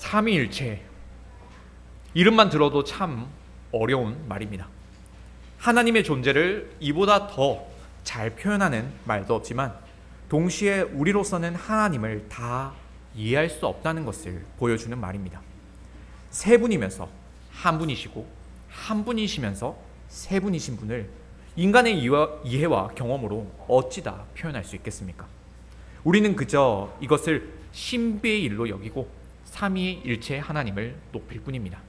삼위일체, 이름만 들어도 참 어려운 말입니다. 하나님의 존재를 이보다 더 잘 표현하는 말도 없지만 동시에 우리로서는 하나님을 다 이해할 수 없다는 것을 보여주는 말입니다. 세 분이면서 한 분이시고 한 분이시면서 세 분이신 분을 인간의 이해와 경험으로 어찌다 표현할 수 있겠습니까? 우리는 그저 이것을 신비의 일로 여기고 삼위일체 하나님을 높일 뿐입니다.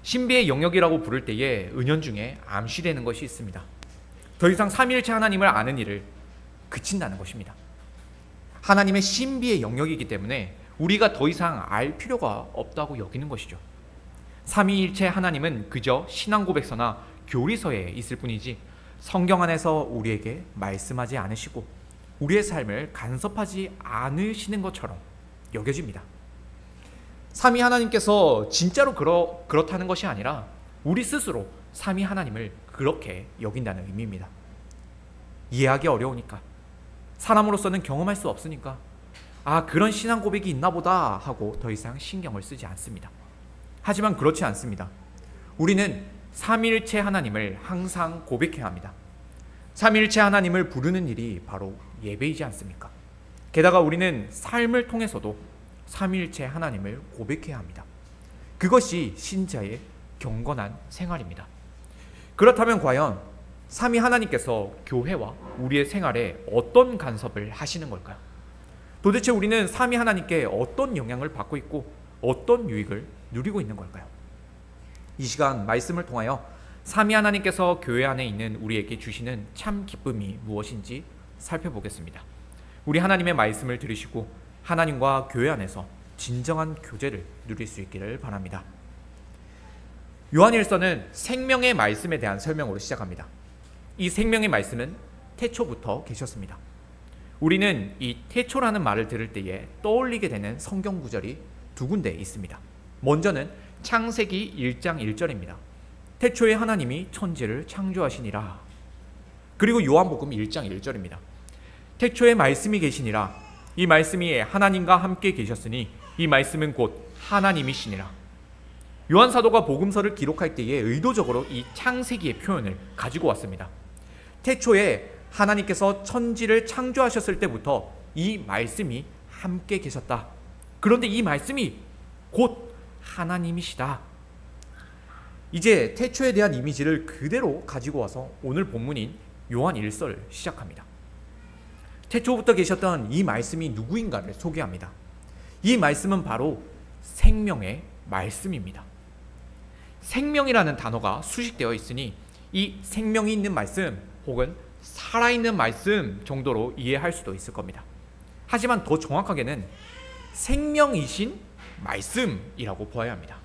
신비의 영역이라고 부를 때에 은연중에 암시되는 것이 있습니다. 더 이상 삼위일체 하나님을 아는 일을 그친다는 것입니다. 하나님의 신비의 영역이기 때문에 우리가 더 이상 알 필요가 없다고 여기는 것이죠. 삼위일체 하나님은 그저 신앙 고백서나 교리서에 있을 뿐이지 성경 안에서 우리에게 말씀하지 않으시고 우리의 삶을 간섭하지 않으시는 것처럼 여겨집니다. 삼위 하나님께서 진짜로 그렇다는 것이 아니라 우리 스스로 삼위 하나님을 그렇게 여긴다는 의미입니다. 이해하기 어려우니까, 사람으로서는 경험할 수 없으니까 그런 신앙 고백이 있나 보다 하고 더 이상 신경을 쓰지 않습니다. 하지만 그렇지 않습니다. 우리는 삼위일체 하나님을 항상 고백해야 합니다. 삼위일체 하나님을 부르는 일이 바로 예배이지 않습니까? 게다가 우리는 삶을 통해서도 삼위일체 하나님을 고백해야 합니다. 그것이 신자의 경건한 생활입니다. 그렇다면 과연 삼위 하나님께서 교회와 우리의 생활에 어떤 간섭을 하시는 걸까요? 도대체 우리는 삼위 하나님께 어떤 영향을 받고 있고 어떤 유익을 누리고 있는 걸까요? 이 시간 말씀을 통하여 삼위 하나님께서 교회 안에 있는 우리에게 주시는 참 기쁨이 무엇인지 살펴보겠습니다. 우리 하나님의 말씀을 들으시고 하나님과 교회 안에서 진정한 교제를 누릴 수 있기를 바랍니다. 요한일서는 생명의 말씀에 대한 설명으로 시작합니다. 이 생명의 말씀은 태초부터 계셨습니다. 우리는 이 태초라는 말을 들을 때에 떠올리게 되는 성경 구절이 두 군데 있습니다. 먼저는 창세기 1장 1절입니다. 태초에 하나님이 천지를 창조하시니라. 그리고 요한복음 1장 1절입니다. 태초에 말씀이 계시니라. 이 말씀이 하나님과 함께 계셨으니 이 말씀은 곧 하나님이시니라. 요한 사도가 복음서를 기록할 때에 의도적으로 이 창세기의 표현을 가지고 왔습니다. 태초에 하나님께서 천지를 창조하셨을 때부터 이 말씀이 함께 계셨다. 그런데 이 말씀이 곧 하나님이시다. 이제 태초에 대한 이미지를 그대로 가지고 와서 오늘 본문인 요한 1서를 시작합니다. 태초부터 계셨던 이 말씀이 누구인가를 소개합니다. 이 말씀은 바로 생명의 말씀입니다. 생명이라는 단어가 수식되어 있으니 이 생명이 있는 말씀 혹은 살아있는 말씀 정도로 이해할 수도 있을 겁니다. 하지만 더 정확하게는 생명이신 말씀이라고 보아야 합니다.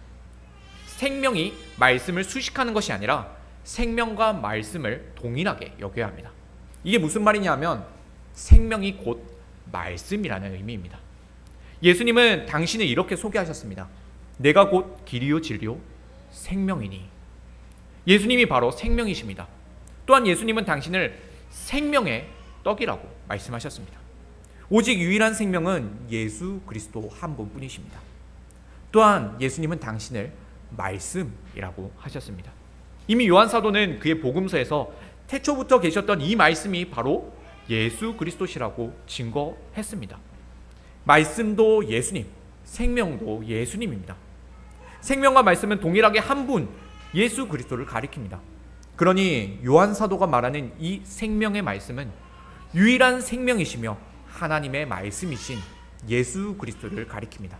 생명이 말씀을 수식하는 것이 아니라 생명과 말씀을 동일하게 여겨야 합니다. 이게 무슨 말이냐면 생명이 곧 말씀이라는 의미입니다. 예수님은 당신을 이렇게 소개하셨습니다. 내가 곧 길이요 진리요 생명이니. 예수님이 바로 생명이십니다. 또한 예수님은 당신을 생명의 떡이라고 말씀하셨습니다. 오직 유일한 생명은 예수 그리스도 한 분뿐이십니다. 또한 예수님은 당신을 말씀이라고 하셨습니다. 이미 요한 사도는 그의 복음서에서 태초부터 계셨던 이 말씀이 바로 예수 그리스도시라고 증거했습니다. 말씀도 예수님, 생명도 예수님입니다. 생명과 말씀은 동일하게 한 분, 예수 그리스도를 가리킵니다. 그러니 요한 사도가 말하는 이 생명의 말씀은 유일한 생명이시며 하나님의 말씀이신 예수 그리스도를 가리킵니다.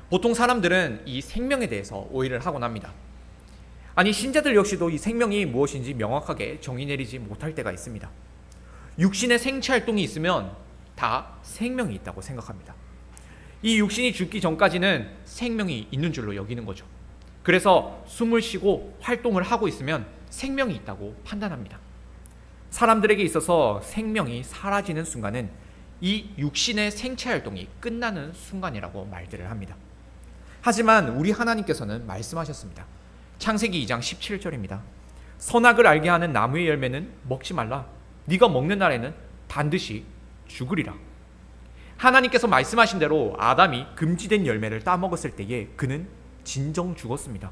보통 사람들은 이 생명에 대해서 오해를 하곤 합니다. 아니, 신자들 역시도 이 생명이 무엇인지 명확하게 정의 내리지 못할 때가 있습니다. 육신의 생체 활동이 있으면 다 생명이 있다고 생각합니다. 이 육신이 죽기 전까지는 생명이 있는 줄로 여기는 거죠. 그래서 숨을 쉬고 활동을 하고 있으면 생명이 있다고 판단합니다. 사람들에게 있어서 생명이 사라지는 순간은 이 육신의 생체 활동이 끝나는 순간이라고 말들을 합니다. 하지만 우리 하나님께서는 말씀하셨습니다. 창세기 2장 17절입니다. 선악을 알게 하는 나무의 열매는 먹지 말라. 네가 먹는 날에는 반드시 죽으리라. 하나님께서 말씀하신 대로 아담이 금지된 열매를 따먹었을 때에 그는 진정 죽었습니다.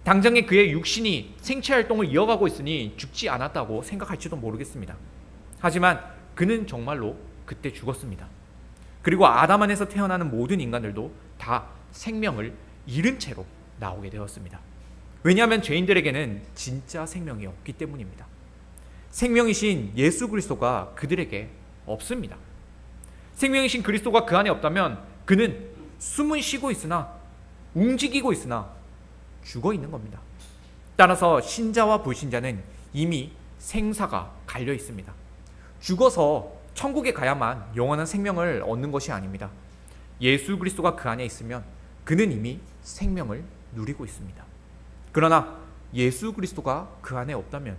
당장에 그의 육신이 생체 활동을 이어가고 있으니 죽지 않았다고 생각할지도 모르겠습니다. 하지만 그는 정말로 그때 죽었습니다. 그리고 아담 안에서 태어나는 모든 인간들도 다 생명을 잃은 채로 나오게 되었습니다. 왜냐하면 죄인들에게는 진짜 생명이 없기 때문입니다. 생명이신 예수 그리스도가 그들에게 없습니다. 생명이신 그리스도가 그 안에 없다면 그는 숨은 쉬고 있으나 움직이고 있으나 죽어 있는 겁니다. 따라서 신자와 불신자는 이미 생사가 갈려 있습니다. 죽어서 천국에 가야만 영원한 생명을 얻는 것이 아닙니다. 예수 그리스도가 그 안에 있으면 그는 이미 생명을 누리고 있습니다. 그러나 예수 그리스도가 그 안에 없다면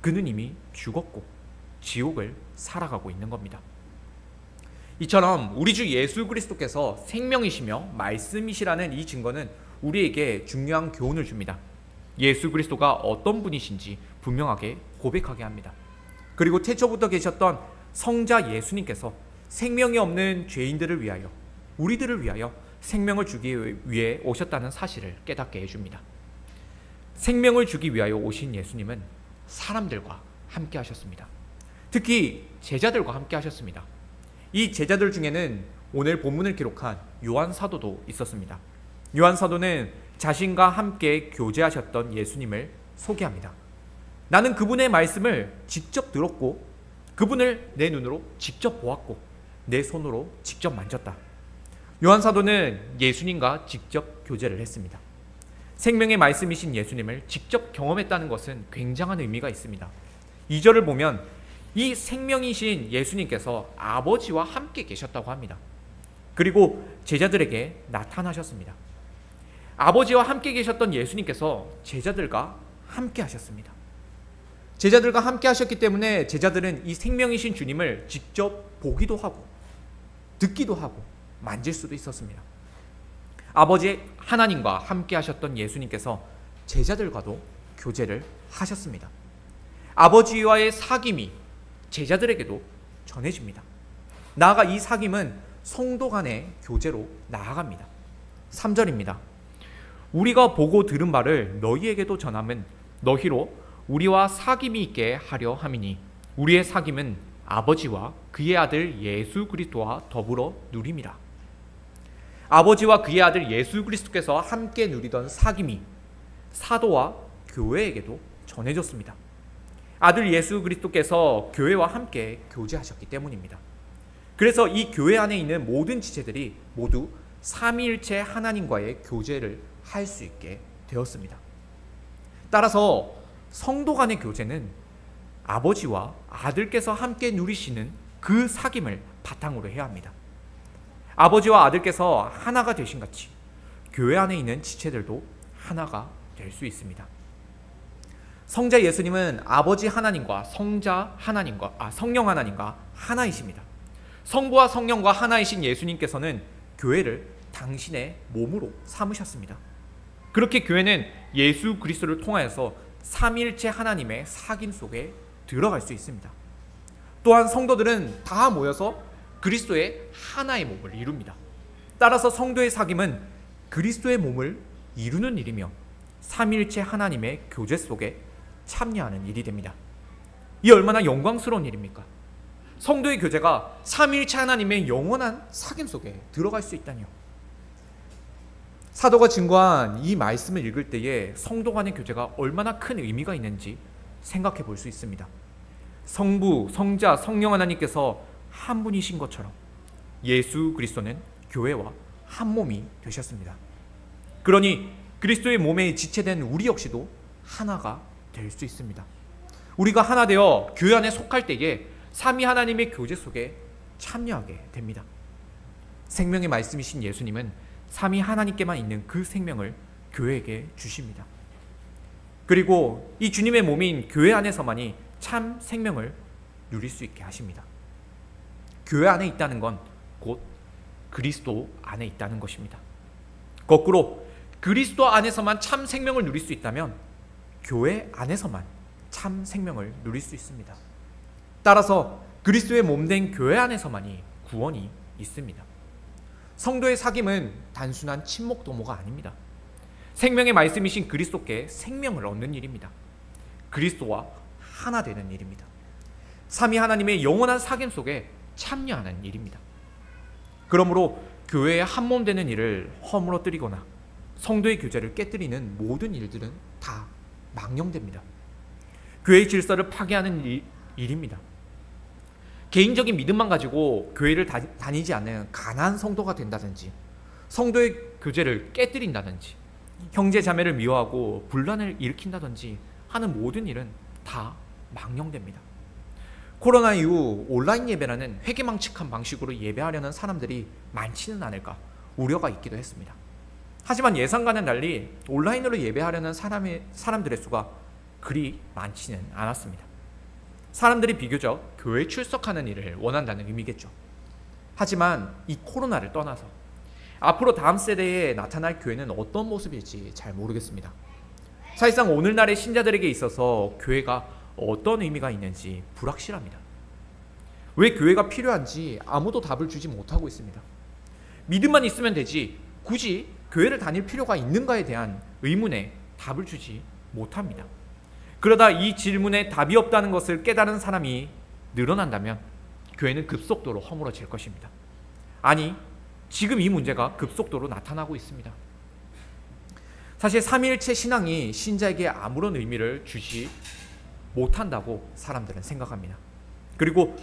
그는 이미 죽었고 지옥을 살아가고 있는 겁니다. 이처럼 우리 주 예수 그리스도께서 생명이시며 말씀이시라는 이 증거는 우리에게 중요한 교훈을 줍니다. 예수 그리스도가 어떤 분이신지 분명하게 고백하게 합니다. 그리고 태초부터 계셨던 성자 예수님께서 생명이 없는 죄인들을 위하여, 우리들을 위하여 생명을 주기 위해 오셨다는 사실을 깨닫게 해줍니다. 생명을 주기 위하여 오신 예수님은 사람들과 함께 하셨습니다. 특히 제자들과 함께 하셨습니다. 이 제자들 중에는 오늘 본문을 기록한 요한 사도도 있었습니다. 요한 사도는 자신과 함께 교제하셨던 예수님을 소개합니다. 나는 그분의 말씀을 직접 들었고 그분을 내 눈으로 직접 보았고 내 손으로 직접 만졌다. 요한 사도는 예수님과 직접 교제를 했습니다. 생명의 말씀이신 예수님을 직접 경험했다는 것은 굉장한 의미가 있습니다. 2절을 보면 이 생명이신 예수님께서 아버지와 함께 계셨다고 합니다. 그리고 제자들에게 나타나셨습니다. 아버지와 함께 계셨던 예수님께서 제자들과 함께 하셨습니다. 제자들과 함께 하셨기 때문에 제자들은 이 생명이신 주님을 직접 보기도 하고 듣기도 하고 만질 수도 있었습니다. 아버지 하나님과 함께 하셨던 예수님께서 제자들과도 교제를 하셨습니다. 아버지와의 사귐이 제자들에게도 전해집니다. 나아가 이 사귐은 성도 간의 교제로 나아갑니다. 3절입니다. 우리가 보고 들은 말을 너희에게도 전함은 너희로 우리와 사귐이 있게 하려 함이니 우리의 사귐은 아버지와 그의 아들 예수 그리스도와 더불어 누림이라. 아버지와 그의 아들 예수 그리스도께서 함께 누리던 사귐이 사도와 교회에게도 전해졌습니다. 아들 예수 그리스도께서 교회와 함께 교제하셨기 때문입니다. 그래서 이 교회 안에 있는 모든 지체들이 모두 삼위일체 하나님과의 교제를 할 수 있게 되었습니다. 따라서 성도 간의 교제는 아버지와 아들께서 함께 누리시는 그 사귐을 바탕으로 해야 합니다. 아버지와 아들께서 하나가 되신 같이 교회 안에 있는 지체들도 하나가 될 수 있습니다. 성자 예수님은 아버지 하나님과 성령 하나님과 하나이십니다. 성부와 성령과 하나이신 예수님께서는 교회를 당신의 몸으로 삼으셨습니다. 그렇게 교회는 예수 그리스도를 통하여서 삼위일체 하나님의 사귐 속에 들어갈 수 있습니다. 또한 성도들은 다 모여서 그리스도의 하나의 몸을 이룹니다. 따라서 성도의 사귐은 그리스도의 몸을 이루는 일이며 삼위일체 하나님의 교제 속에 참여하는 일이 됩니다. 이 얼마나 영광스러운 일입니까? 성도의 교제가 삼위일체 하나님의 영원한 사귐 속에 들어갈 수 있다니요. 사도가 증거한 이 말씀을 읽을 때에 성도 간의 교제가 얼마나 큰 의미가 있는지 생각해 볼 수 있습니다. 성부, 성자, 성령 하나님께서 한 분이신 것처럼 예수 그리스도는 교회와 한 몸이 되셨습니다. 그러니 그리스도의 몸에 지체된 우리 역시도 하나가 될 수 있습니다. 우리가 하나 되어 교회 안에 속할 때에 삼위 하나님의 교제 속에 참여하게 됩니다. 생명의 말씀이신 예수님은 삼위 하나님께만 있는 그 생명을 교회에게 주십니다. 그리고 이 주님의 몸인 교회 안에서만이 참 생명을 누릴 수 있게 하십니다. 교회 안에 있다는 건 곧 그리스도 안에 있다는 것입니다. 거꾸로 그리스도 안에서만 참 생명을 누릴 수 있다면 교회 안에서만 참 생명을 누릴 수 있습니다. 따라서 그리스도의 몸된 교회 안에서만이 구원이 있습니다. 성도의 사귐은 단순한 친목 도모가 아닙니다. 생명의 말씀이신 그리스도께 생명을 얻는 일입니다. 그리스도와 하나 되는 일입니다. 삼위 하나님의 영원한 사귐 속에 참여하는 일입니다. 그러므로 교회의 한몸 되는 일을 허물어뜨리거나 성도의 교제를 깨뜨리는 모든 일들은 다 망령됩니다. 교회의 질서를 파괴하는 일입니다. 개인적인 믿음만 가지고 교회를 다니지 않는 가난한 성도가 된다든지, 성도의 교제를 깨뜨린다든지, 형제 자매를 미워하고 분란을 일으킨다든지 하는 모든 일은 다 망령됩니다. 코로나 이후 온라인 예배라는 회개망측한 방식으로 예배하려는 사람들이 많지는 않을까 우려가 있기도 했습니다. 하지만 예상과는 달리 온라인으로 예배하려는 사람들의 수가 그리 많지는 않았습니다. 사람들이 비교적 교회에 출석하는 일을 원한다는 의미겠죠. 하지만 이 코로나를 떠나서 앞으로 다음 세대에 나타날 교회는 어떤 모습일지 잘 모르겠습니다. 사실상 오늘날의 신자들에게 있어서 교회가 어떤 의미가 있는지 불확실합니다. 왜 교회가 필요한지 아무도 답을 주지 못하고 있습니다. 믿음만 있으면 되지 굳이 교회를 다닐 필요가 있는가에 대한 의문에 답을 주지 못합니다. 그러다 이 질문에 답이 없다는 것을 깨달은 사람이 늘어난다면 교회는 급속도로 허물어질 것입니다. 아니, 지금 이 문제가 급속도로 나타나고 있습니다. 사실 삼위일체 신앙이 신자에게 아무런 의미를 주지 못한다고 사람들은 생각합니다. 그리고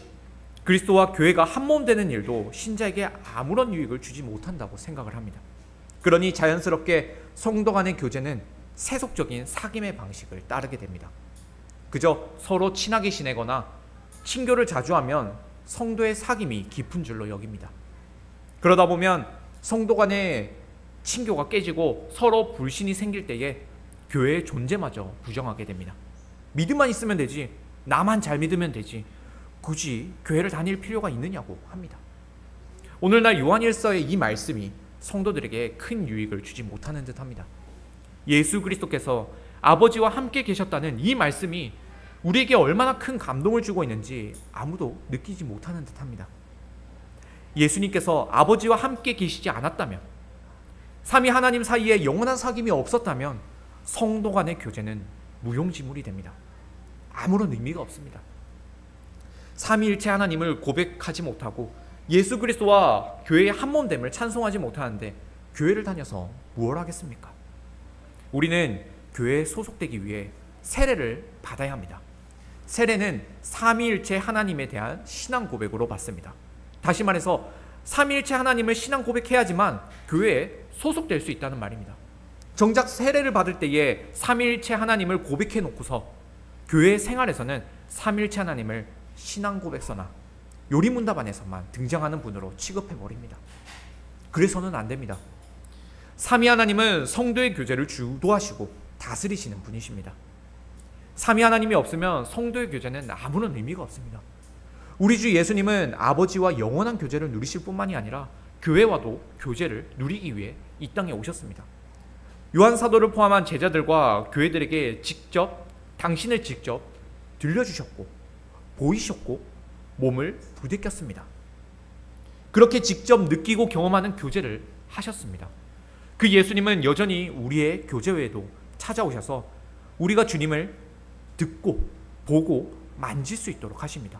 그리스도와 교회가 한몸 되는 일도 신자에게 아무런 유익을 주지 못한다고 생각을 합니다. 그러니 자연스럽게 성도 간의 교제는 세속적인 사귐의 방식을 따르게 됩니다. 그저 서로 친하게 지내거나 친교를 자주 하면 성도의 사귐이 깊은 줄로 여깁니다. 그러다 보면 성도 간의 친교가 깨지고 서로 불신이 생길 때에 교회의 존재마저 부정하게 됩니다. 믿음만 있으면 되지, 나만 잘 믿으면 되지, 굳이 교회를 다닐 필요가 있느냐고 합니다. 오늘날 요한일서의 이 말씀이 성도들에게 큰 유익을 주지 못하는 듯합니다. 예수 그리스도께서 아버지와 함께 계셨다는 이 말씀이 우리에게 얼마나 큰 감동을 주고 있는지 아무도 느끼지 못하는 듯합니다. 예수님께서 아버지와 함께 계시지 않았다면, 삼위 하나님 사이에 영원한 사귐이 없었다면 성도 간의 교제는 무용지물이 됩니다. 아무런 의미가 없습니다. 삼위일체 하나님을 고백하지 못하고 예수 그리스도와 교회의 한몸됨을 찬송하지 못하는데 교회를 다녀서 무엇을 하겠습니까? 우리는 교회에 소속되기 위해 세례를 받아야 합니다. 세례는 삼위일체 하나님에 대한 신앙 고백으로 받습니다. 다시 말해서 삼위일체 하나님을 신앙 고백해야지만 교회에 소속될 수 있다는 말입니다. 정작 세례를 받을 때에 삼위일체 하나님을 고백해 놓고서 교회 생활에서는 삼위일체 하나님을 신앙 고백서나 요리문답안에서만 등장하는 분으로 취급해버립니다. 그래서는 안 됩니다. 삼위 하나님은 성도의 교제를 주도하시고 다스리시는 분이십니다. 삼위 하나님이 없으면 성도의 교제는 아무런 의미가 없습니다. 우리 주 예수님은 아버지와 영원한 교제를 누리실 뿐만이 아니라 교회와도 교제를 누리기 위해 이 땅에 오셨습니다. 요한 사도를 포함한 제자들과 교회들에게 당신을 직접 들려주셨고 보이셨고 몸을 부대꼈습니다. 그렇게 직접 느끼고 경험하는 교제를 하셨습니다. 그 예수님은 여전히 우리의 교제 외에도 찾아오셔서 우리가 주님을 듣고 보고 만질 수 있도록 하십니다.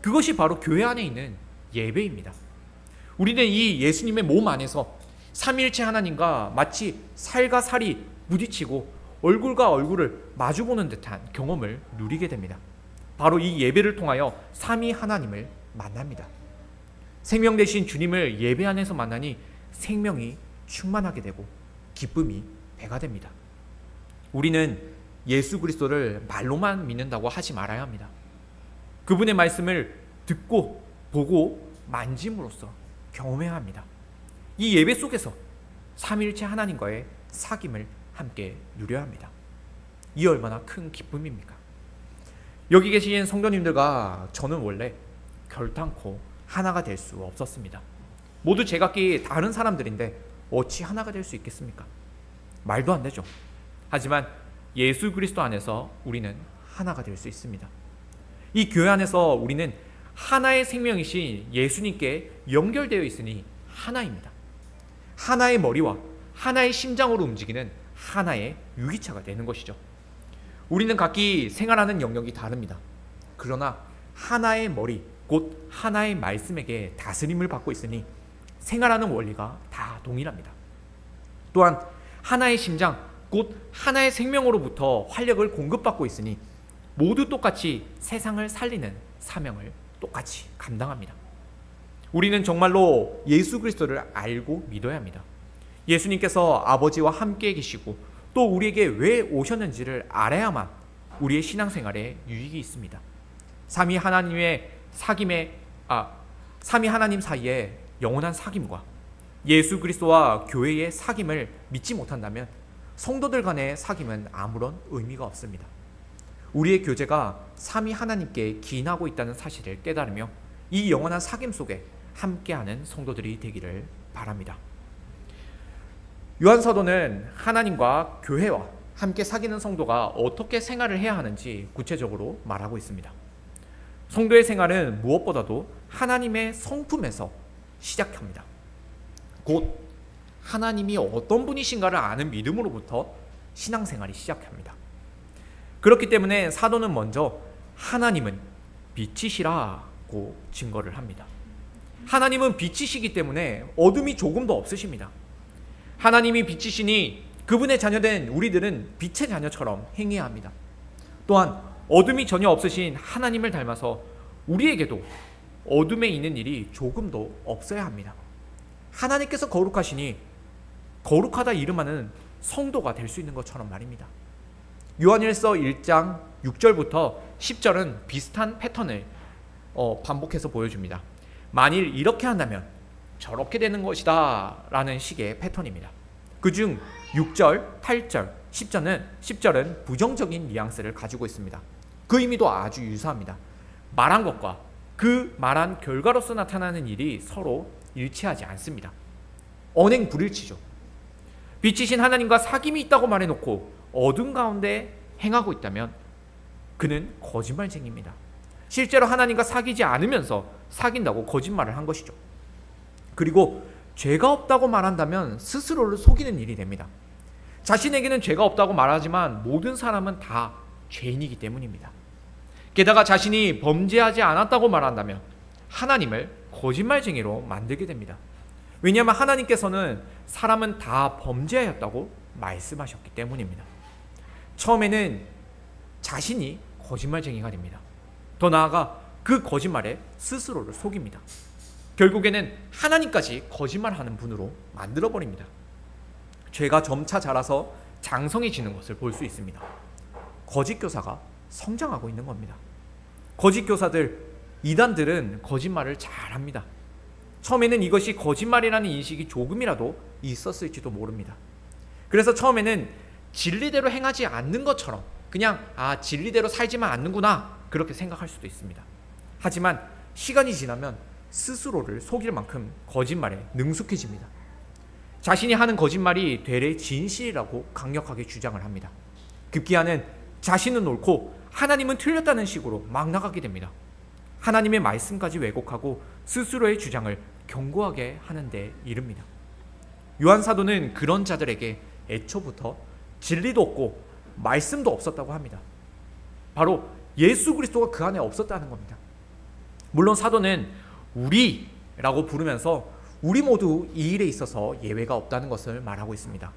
그것이 바로 교회 안에 있는 예배입니다. 우리는 이 예수님의 몸 안에서 삼위일체 하나님과 마치 살과 살이 부딪히고 얼굴과 얼굴을 마주보는 듯한 경험을 누리게 됩니다. 바로 이 예배를 통하여 삼위 하나님을 만납니다. 생명 되신 주님을 예배 안에서 만나니 생명이 충만하게 되고 기쁨이 배가 됩니다. 우리는 예수 그리스도를 말로만 믿는다고 하지 말아야 합니다. 그분의 말씀을 듣고 보고 만짐으로써 경험해야 합니다. 이 예배 속에서 삼위일체 하나님과의 사귐을 함께 누려야 합니다. 이 얼마나 큰 기쁨입니까? 여기 계신 성도님들과 저는 원래 결단코 하나가 될 수 없었습니다. 모두 제각기 다른 사람들인데 어찌 하나가 될 수 있겠습니까? 말도 안 되죠. 하지만 예수 그리스도 안에서 우리는 하나가 될 수 있습니다. 이 교회 안에서 우리는 하나의 생명이신 예수님께 연결되어 있으니 하나입니다. 하나의 머리와 하나의 심장으로 움직이는 하나의 유기체가 되는 것이죠. 우리는 각기 생활하는 영역이 다릅니다. 그러나 하나의 머리, 곧 하나의 말씀에게 다스림을 받고 있으니 생활하는 원리가 다 동일합니다. 또한 하나의 심장, 곧 하나의 생명으로부터 활력을 공급받고 있으니 모두 똑같이 세상을 살리는 사명을 똑같이 감당합니다. 우리는 정말로 예수 그리스도를 알고 믿어야 합니다. 예수님께서 아버지와 함께 계시고 또 우리에게 왜 오셨는지를 알아야만 우리의 신앙생활에 유익이 있습니다. 삼위 하나님 사이에 영원한 사귐과 예수 그리스도와 교회의 사귐을 믿지 못한다면 성도들 간의 사귐은 아무런 의미가 없습니다. 우리의 교제가 삼위 하나님께 기인하고 있다는 사실을 깨달으며 이 영원한 사귐 속에 함께하는 성도들이 되기를 바랍니다. 요한 사도는 하나님과 교회와 함께 사귀는 성도가 어떻게 생활을 해야 하는지 구체적으로 말하고 있습니다. 성도의 생활은 무엇보다도 하나님의 성품에서 시작합니다. 곧 하나님이 어떤 분이신가를 아는 믿음으로부터 신앙생활이 시작합니다. 그렇기 때문에 사도는 먼저 하나님은 빛이시라고 증거를 합니다. 하나님은 빛이시기 때문에 어둠이 조금도 없으십니다. 하나님이 빛이시니 그분의 자녀된 우리들은 빛의 자녀처럼 행해야 합니다. 또한 어둠이 전혀 없으신 하나님을 닮아서 우리에게도 어둠에 있는 일이 조금도 없어야 합니다. 하나님께서 거룩하시니 거룩하다 이름하는 성도가 될 수 있는 것처럼 말입니다. 요한일서 1장 6절부터 10절은 비슷한 패턴을 반복해서 보여줍니다. 만일 이렇게 한다면 저렇게 되는 것이다 라는 식의 패턴입니다. 그중 6절, 8절, 10절은 부정적인 뉘앙스를 가지고 있습니다. 그 의미도 아주 유사합니다. 말한 것과 그 말한 결과로서 나타나는 일이 서로 일치하지 않습니다. 언행 불일치죠. 빛이신 하나님과 사귐이 있다고 말해놓고 어둠 가운데 행하고 있다면 그는 거짓말쟁이입니다. 실제로 하나님과 사귀지 않으면서 사귄다고 거짓말을 한 것이죠. 그리고 죄가 없다고 말한다면 스스로를 속이는 일이 됩니다. 자신에게는 죄가 없다고 말하지만 모든 사람은 다 죄인이기 때문입니다. 게다가 자신이 범죄하지 않았다고 말한다면 하나님을 거짓말쟁이로 만들게 됩니다. 왜냐하면 하나님께서는 사람은 다 범죄하였다고 말씀하셨기 때문입니다. 처음에는 자신이 거짓말쟁이가 됩니다. 더 나아가 그 거짓말에 스스로를 속입니다. 결국에는 하나님까지 거짓말하는 분으로 만들어버립니다. 죄가 점차 자라서 장성해지는 것을 볼 수 있습니다. 거짓 교사가 성장하고 있는 겁니다. 거짓 교사들, 이단들은 거짓말을 잘합니다. 처음에는 이것이 거짓말이라는 인식이 조금이라도 있었을지도 모릅니다. 그래서 처음에는 진리대로 행하지 않는 것처럼 그냥 진리대로 살지만 않는구나 그렇게 생각할 수도 있습니다. 하지만 시간이 지나면 스스로를 속일 만큼 거짓말에 능숙해집니다. 자신이 하는 거짓말이 되레 진실이라고 강력하게 주장을 합니다. 급기야는 자신은 옳고 하나님은 틀렸다는 식으로 막 나가게 됩니다. 하나님의 말씀까지 왜곡하고 스스로의 주장을 견고하게 하는 데 이릅니다. 요한 사도는 그런 자들에게 애초부터 진리도 없고 말씀도 없었다고 합니다. 바로 예수 그리스도가 그 안에 없었다는 겁니다. 물론 사도는 우리라고 부르면서 우리 모두 이 일에 있어서 예외가 없다는 것을 말하고 있습니다.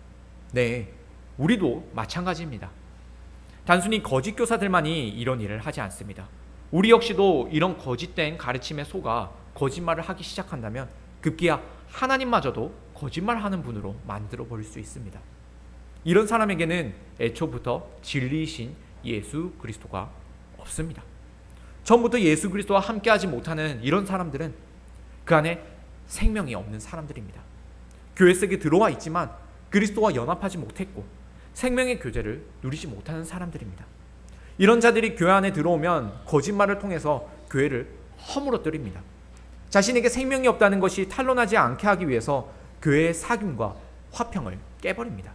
네, 우리도 마찬가지입니다. 단순히 거짓 교사들만이 이런 일을 하지 않습니다. 우리 역시도 이런 거짓된 가르침에 속아 거짓말을 하기 시작한다면 급기야 하나님마저도 거짓말하는 분으로 만들어 버릴 수 있습니다. 이런 사람에게는 애초부터 진리이신 예수 그리스도가 없습니다. 처음부터 예수 그리스도와 함께하지 못하는 이런 사람들은 그 안에 생명이 없는 사람들입니다. 교회 속에 들어와 있지만 그리스도와 연합하지 못했고 생명의 교제를 누리지 못하는 사람들입니다. 이런 자들이 교회 안에 들어오면 거짓말을 통해서 교회를 허물어뜨립니다. 자신에게 생명이 없다는 것이 탄로나지 않게 하기 위해서 교회의 사귐과 화평을 깨버립니다.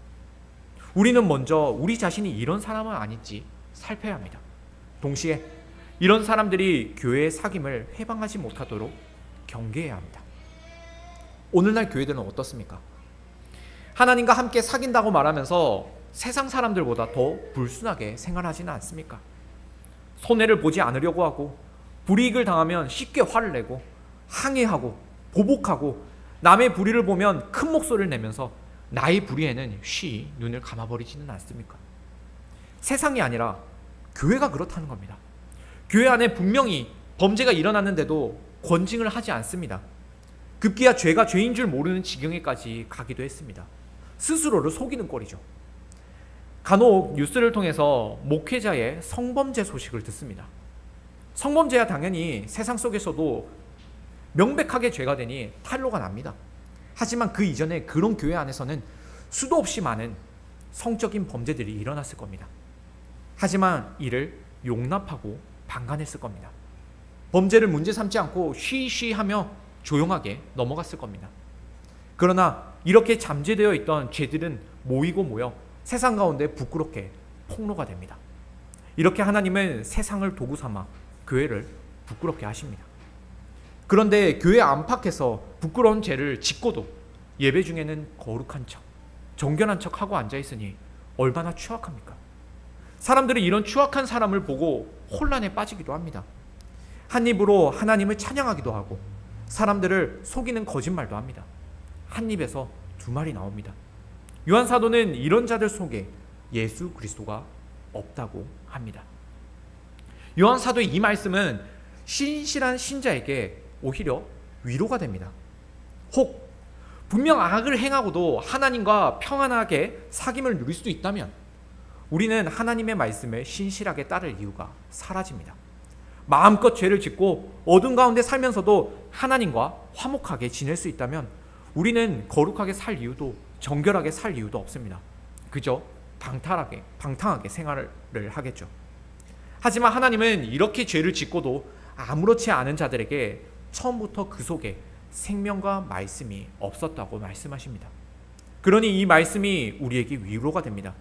우리는 먼저 우리 자신이 이런 사람은 아닌지 살펴야 합니다. 동시에 이런 사람들이 교회의 사귐을 해방하지 못하도록 경계해야 합니다. 오늘날 교회들은 어떻습니까? 하나님과 함께 사귄다고 말하면서 세상 사람들보다 더 불순하게 생활하지는 않습니까? 손해를 보지 않으려고 하고, 불이익을 당하면 쉽게 화를 내고, 항의하고 보복하고, 남의 불의를 보면 큰 목소리를 내면서 나의 불의에는 쉬 눈을 감아버리지는 않습니까? 세상이 아니라 교회가 그렇다는 겁니다. 교회 안에 분명히 범죄가 일어났는데도 권징을 하지 않습니다. 급기야 죄가 죄인 줄 모르는 지경에까지 가기도 했습니다. 스스로를 속이는 꼴이죠. 간혹 뉴스를 통해서 목회자의 성범죄 소식을 듣습니다. 성범죄야 당연히 세상 속에서도 명백하게 죄가 되니 탄로가 납니다. 하지만 그 이전에 그런 교회 안에서는 수도 없이 많은 성적인 범죄들이 일어났을 겁니다. 하지만 이를 용납하고 방관했을 겁니다. 범죄를 문제 삼지 않고 쉬쉬하며 조용하게 넘어갔을 겁니다. 그러나 이렇게 잠재되어 있던 죄들은 모이고 모여 세상 가운데 부끄럽게 폭로가 됩니다. 이렇게 하나님은 세상을 도구 삼아 교회를 부끄럽게 하십니다. 그런데 교회 안팎에서 부끄러운 죄를 짓고도 예배 중에는 거룩한 척, 정결한 척하고 앉아있으니 얼마나 추악합니까? 사람들이 이런 추악한 사람을 보고 혼란에 빠지기도 합니다. 한 입으로 하나님을 찬양하기도 하고 사람들을 속이는 거짓말도 합니다. 한 입에서 두 말이 나옵니다. 요한 사도는 이런 자들 속에 예수 그리스도가 없다고 합니다. 요한 사도의 이 말씀은 신실한 신자에게 오히려 위로가 됩니다. 혹 분명 악을 행하고도 하나님과 평안하게 사귐을 누릴 수 있다면 우리는 하나님의 말씀을 신실하게 따를 이유가 사라집니다. 마음껏 죄를 짓고 어둠 가운데 살면서도 하나님과 화목하게 지낼 수 있다면 우리는 거룩하게 살 이유도, 정결하게 살 이유도 없습니다. 그저 방탕하게 생활을 하겠죠. 하지만 하나님은 이렇게 죄를 짓고도 아무렇지 않은 자들에게 처음부터 그 속에 생명과 말씀이 없었다고 말씀하십니다. 그러니 이 말씀이 우리에게 위로가 됩니다.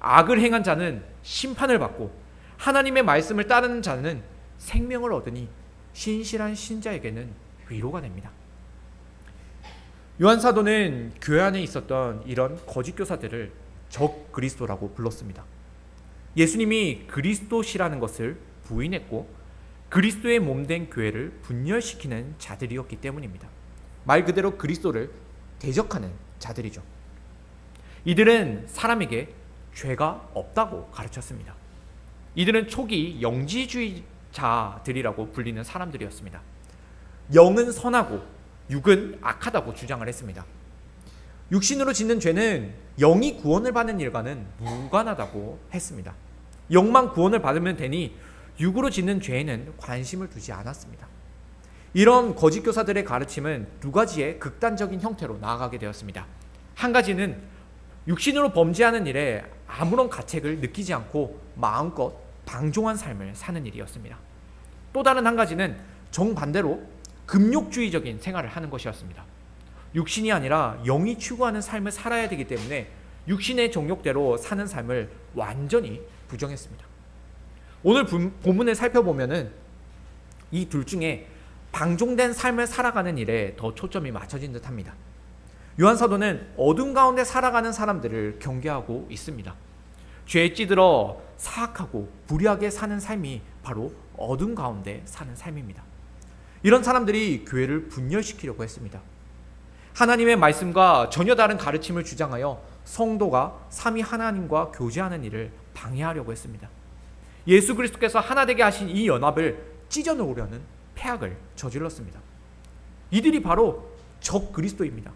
악을 행한 자는 심판을 받고 하나님의 말씀을 따르는 자는 생명을 얻으니 신실한 신자에게는 위로가 됩니다. 요한 사도는 교회 안에 있었던 이런 거짓 교사들을 적 그리스도라고 불렀습니다. 예수님이 그리스도시라는 것을 부인했고 그리스도의 몸된 교회를 분열시키는 자들이었기 때문입니다. 말 그대로 그리스도를 대적하는 자들이죠. 이들은 사람에게 죄가 없다고 가르쳤습니다. 이들은 초기 영지주의자들이라고 불리는 사람들이었습니다. 영은 선하고 육은 악하다고 주장을 했습니다. 육신으로 짓는 죄는 영이 구원을 받는 일과는 무관하다고 했습니다. 영만 구원을 받으면 되니 육으로 짓는 죄에는 관심을 두지 않았습니다. 이런 거짓 교사들의 가르침은 두 가지의 극단적인 형태로 나아가게 되었습니다. 한 가지는 육신으로 범죄하는 일에 아무런 가책을 느끼지 않고 마음껏 방종한 삶을 사는 일이었습니다. 또 다른 한 가지는 정반대로 금욕주의적인 생활을 하는 것이었습니다. 육신이 아니라 영이 추구하는 삶을 살아야 되기 때문에 육신의 정욕대로 사는 삶을 완전히 부정했습니다. 오늘 본문을 살펴보면은 이 둘 중에 방종된 삶을 살아가는 일에 더 초점이 맞춰진 듯합니다. 요한 사도는 어둠 가운데 살아가는 사람들을 경계하고 있습니다. 죄에 찌들어 사악하고 불의하게 사는 삶이 바로 어둠 가운데 사는 삶입니다. 이런 사람들이 교회를 분열시키려고 했습니다. 하나님의 말씀과 전혀 다른 가르침을 주장하여 성도가 삼위 하나님과 교제하는 일을 방해하려고 했습니다. 예수 그리스도께서 하나 되게 하신 이 연합을 찢어놓으려는 패악을 저질렀습니다. 이들이 바로 적 그리스도입니다.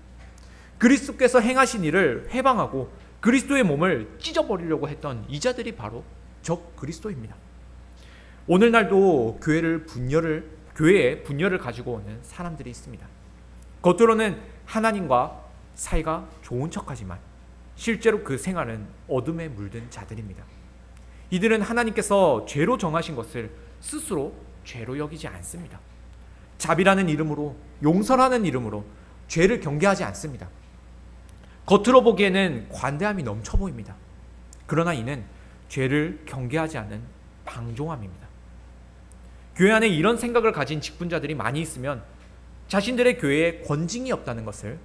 그리스도께서 행하신 일을 회방하고 그리스도의 몸을 찢어버리려고 했던 이 자들이 바로 적 그리스도입니다. 오늘날도 교회에 분열을 가지고 오는 사람들이 있습니다. 겉으로는 하나님과 사이가 좋은 척하지만 실제로 그 생활은 어둠에 물든 자들입니다. 이들은 하나님께서 죄로 정하신 것을 스스로 죄로 여기지 않습니다. 자비라는 이름으로, 용서라는 이름으로 죄를 경계하지 않습니다. 겉으로 보기에는 관대함이 넘쳐 보입니다. 그러나 이는 죄를 경계하지 않는 방종함입니다. 교회 안에 이런 생각을 가진 직분자들이 많이 있으면 자신들의 교회에 권징이 없다는 것을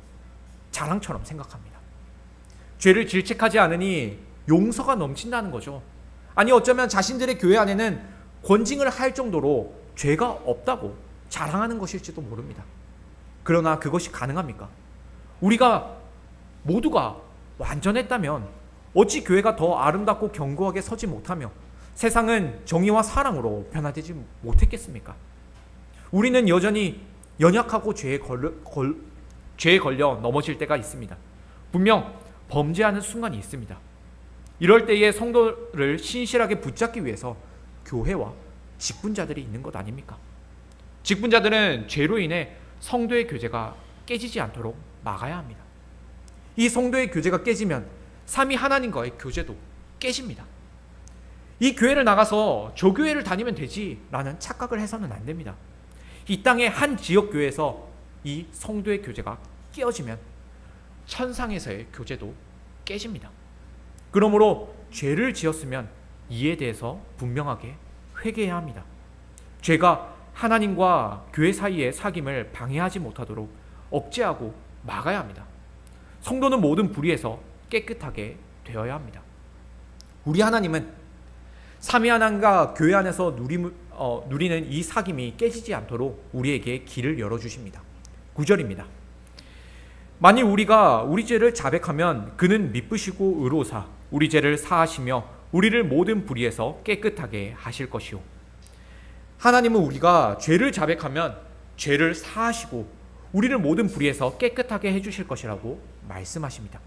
자랑처럼 생각합니다. 죄를 질책하지 않으니 용서가 넘친다는 거죠. 아니 어쩌면 자신들의 교회 안에는 권징을 할 정도로 죄가 없다고 자랑하는 것일지도 모릅니다. 그러나 그것이 가능합니까? 우리가 모두가 완전했다면 어찌 교회가 더 아름답고 견고하게 서지 못하며 세상은 정의와 사랑으로 변화되지 못했겠습니까? 우리는 여전히 연약하고 죄에 걸려 넘어질 때가 있습니다. 분명 범죄하는 순간이 있습니다. 이럴 때에 성도를 신실하게 붙잡기 위해서 교회와 직분자들이 있는 것 아닙니까? 직분자들은 죄로 인해 성도의 교제가 깨지지 않도록 막아야 합니다. 이 성도의 교제가 깨지면 삼위 하나님과의 교제도 깨집니다. 이 교회를 나가서 저 교회를 다니면 되지라는 착각을 해서는 안 됩니다. 이 땅의 한 지역 교회에서 이 성도의 교제가 깨어지면 천상에서의 교제도 깨집니다. 그러므로 죄를 지었으면 이에 대해서 분명하게 회개해야 합니다. 죄가 하나님과 교회 사이의 사귐을 방해하지 못하도록 억제하고 막아야 합니다. 성도는 모든 불의에서 깨끗하게 되어야 합니다. 우리 하나님은 삼위 하나님과 교회 안에서 누리는 이 사귐이 깨지지 않도록 우리에게 길을 열어주십니다. 9절입니다. 만일 우리가 우리 죄를 자백하면 그는 미쁘시고 의로우사 우리 죄를 사하시며 우리를 모든 불의에서 깨끗하게 하실 것이요. 하나님은 우리가 죄를 자백하면 죄를 사하시고 우리를 모든 불의에서 깨끗하게 해주실 것이라고 말씀하십니다.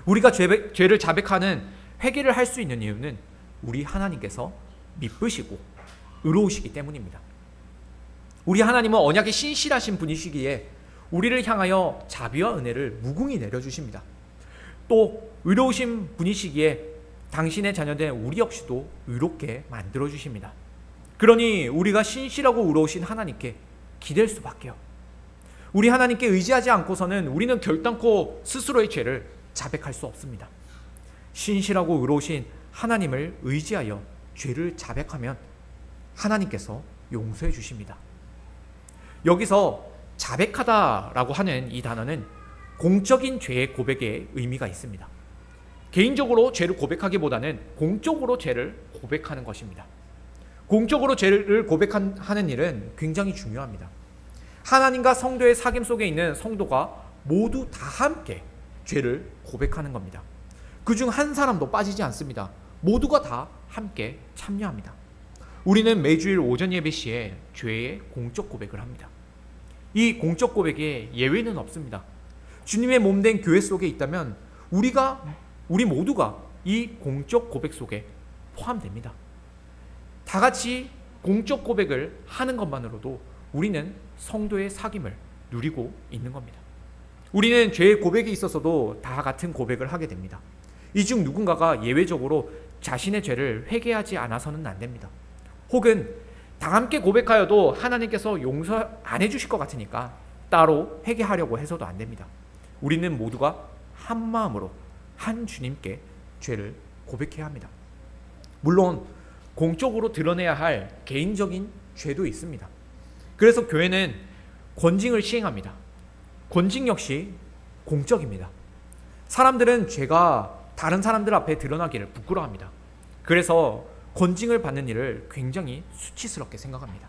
우리가 죄를 자백하는 회개를 할 수 있는 이유는 우리 하나님께서 미쁘시고 의로우시기 때문입니다. 우리 하나님은 언약이 신실하신 분이시기에 우리를 향하여 자비와 은혜를 무궁히 내려주십니다. 또 의로우신 분이시기에 당신의 자녀된 우리 역시도 의롭게 만들어주십니다. 그러니 우리가 신실하고 의로우신 하나님께 기댈 수밖에요. 우리 하나님께 의지하지 않고서는 우리는 결단코 스스로의 죄를 자백할 수 없습니다. 신실하고 의로우신 하나님을 의지하여 죄를 자백하면 하나님께서 용서해 주십니다. 여기서 자백하다라고 하는 이 단어는 공적인 죄의 고백의 의미가 있습니다. 개인적으로 죄를 고백하기보다는 공적으로 죄를 고백하는 것입니다. 공적으로 죄를 고백하는 일은 굉장히 중요합니다. 하나님과 성도의 사귐 속에 있는 성도가 모두 다 함께 죄를 고백하는 겁니다. 그중 한 사람도 빠지지 않습니다. 모두가 다 함께 참여합니다. 우리는 매주일 오전 예배 시에 죄의 공적 고백을 합니다. 이 공적 고백에 예외는 없습니다. 주님의 몸된 교회 속에 있다면 우리 모두가 이 공적 고백 속에 포함됩니다. 다 같이 공적 고백을 하는 것만으로도 우리는 성도의 사귐을 누리고 있는 겁니다. 우리는 죄의 고백에 있어서도 다 같은 고백을 하게 됩니다. 이 중 누군가가 예외적으로 자신의 죄를 회개하지 않아서는 안 됩니다. 혹은 다 함께 고백하여도 하나님께서 용서 안 해주실 것 같으니까 따로 회개하려고 해서도 안 됩니다. 우리는 모두가 한 마음으로 한 주님께 죄를 고백해야 합니다. 물론 공적으로 드러내야 할 개인적인 죄도 있습니다. 그래서 교회는 권징을 시행합니다. 권징 역시 공적입니다. 사람들은 죄가 다른 사람들 앞에 드러나기를 부끄러워합니다. 그래서 권징을 받는 일을 굉장히 수치스럽게 생각합니다.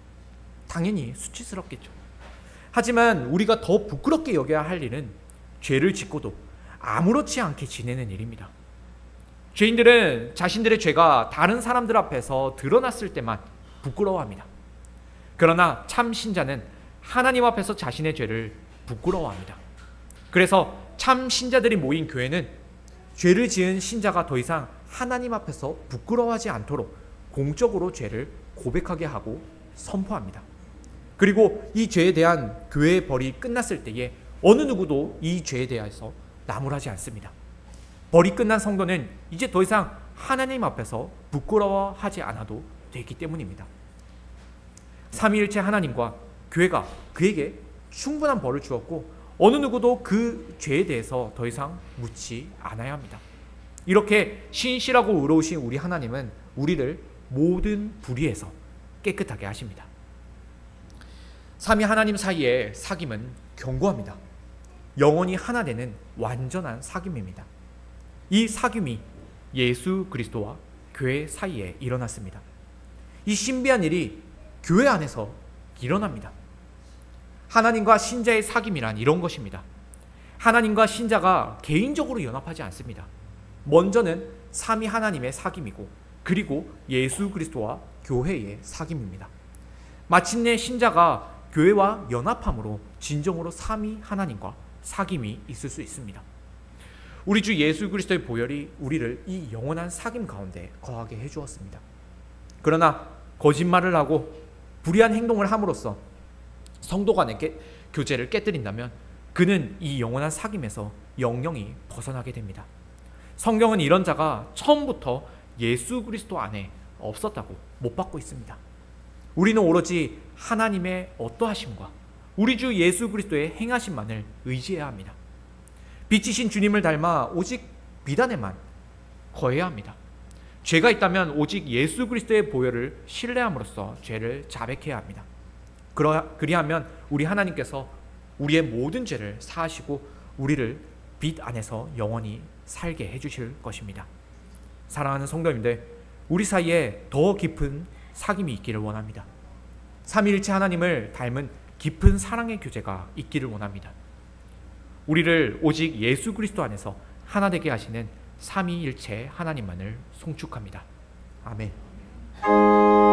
당연히 수치스럽겠죠. 하지만 우리가 더 부끄럽게 여겨야 할 일은 죄를 짓고도 아무렇지 않게 지내는 일입니다. 죄인들은 자신들의 죄가 다른 사람들 앞에서 드러났을 때만 부끄러워합니다. 그러나 참 신자는 하나님 앞에서 자신의 죄를 부끄러워합니다. 그래서 참 신자들이 모인 교회는 죄를 지은 신자가 더 이상 하나님 앞에서 부끄러워하지 않도록 공적으로 죄를 고백하게 하고 선포합니다. 그리고 이 죄에 대한 교회의 벌이 끝났을 때에 어느 누구도 이 죄에 대해서 나무라지 않습니다. 벌이 끝난 성도는 이제 더 이상 하나님 앞에서 부끄러워하지 않아도 되기 때문입니다. 삼위일체 하나님과 교회가 그에게 충분한 벌을 주었고 어느 누구도 그 죄에 대해서 더 이상 묻지 않아야 합니다. 이렇게 신실하고 의로우신 우리 하나님은 우리를 모든 불의에서 깨끗하게 하십니다. 삼위 하나님 사이의 사귐은 견고합니다. 영원히 하나 되는 완전한 사귐입니다. 이 사귐이 예수 그리스도와 교회 사이에 일어났습니다. 이 신비한 일이 교회 안에서 일어납니다. 하나님과 신자의 사귐이란 이런 것입니다. 하나님과 신자가 개인적으로 연합하지 않습니다. 먼저는 삼위 하나님의 사귐이고 그리고 예수 그리스도와 교회의 사귐입니다. 마침내 신자가 교회와 연합함으로 진정으로 삼위 하나님과 사귐이 있을 수 있습니다. 우리 주 예수 그리스도의 보혈이 우리를 이 영원한 사귐 가운데 거하게 해주었습니다. 그러나 거짓말을 하고 불의한 행동을 함으로써 성도 간의 교제를 깨뜨린다면 그는 이 영원한 사귐에서 영영이 벗어나게 됩니다. 성경은 이런 자가 처음부터 예수 그리스도 안에 없었다고 못 받고 있습니다. 우리는 오로지 하나님의 어떠하심과 우리 주 예수 그리스도의 행하심만을 의지해야 합니다. 빛이신 주님을 닮아 오직 비단에만 거해야 합니다. 죄가 있다면 오직 예수 그리스도의 보혈을 신뢰함으로써 죄를 자백해야 합니다. 그리하면 우리 하나님께서 우리의 모든 죄를 사하시고 우리를 빛 안에서 영원히 살게 해주실 것입니다. 사랑하는 성도님들, 우리 사이에 더 깊은 사귐이 있기를 원합니다. 삼위일체 하나님을 닮은 깊은 사랑의 교제가 있기를 원합니다. 우리를 오직 예수 그리스도 안에서 하나 되게 하시는 삼위일체 하나님만을 송축합니다. 아멘.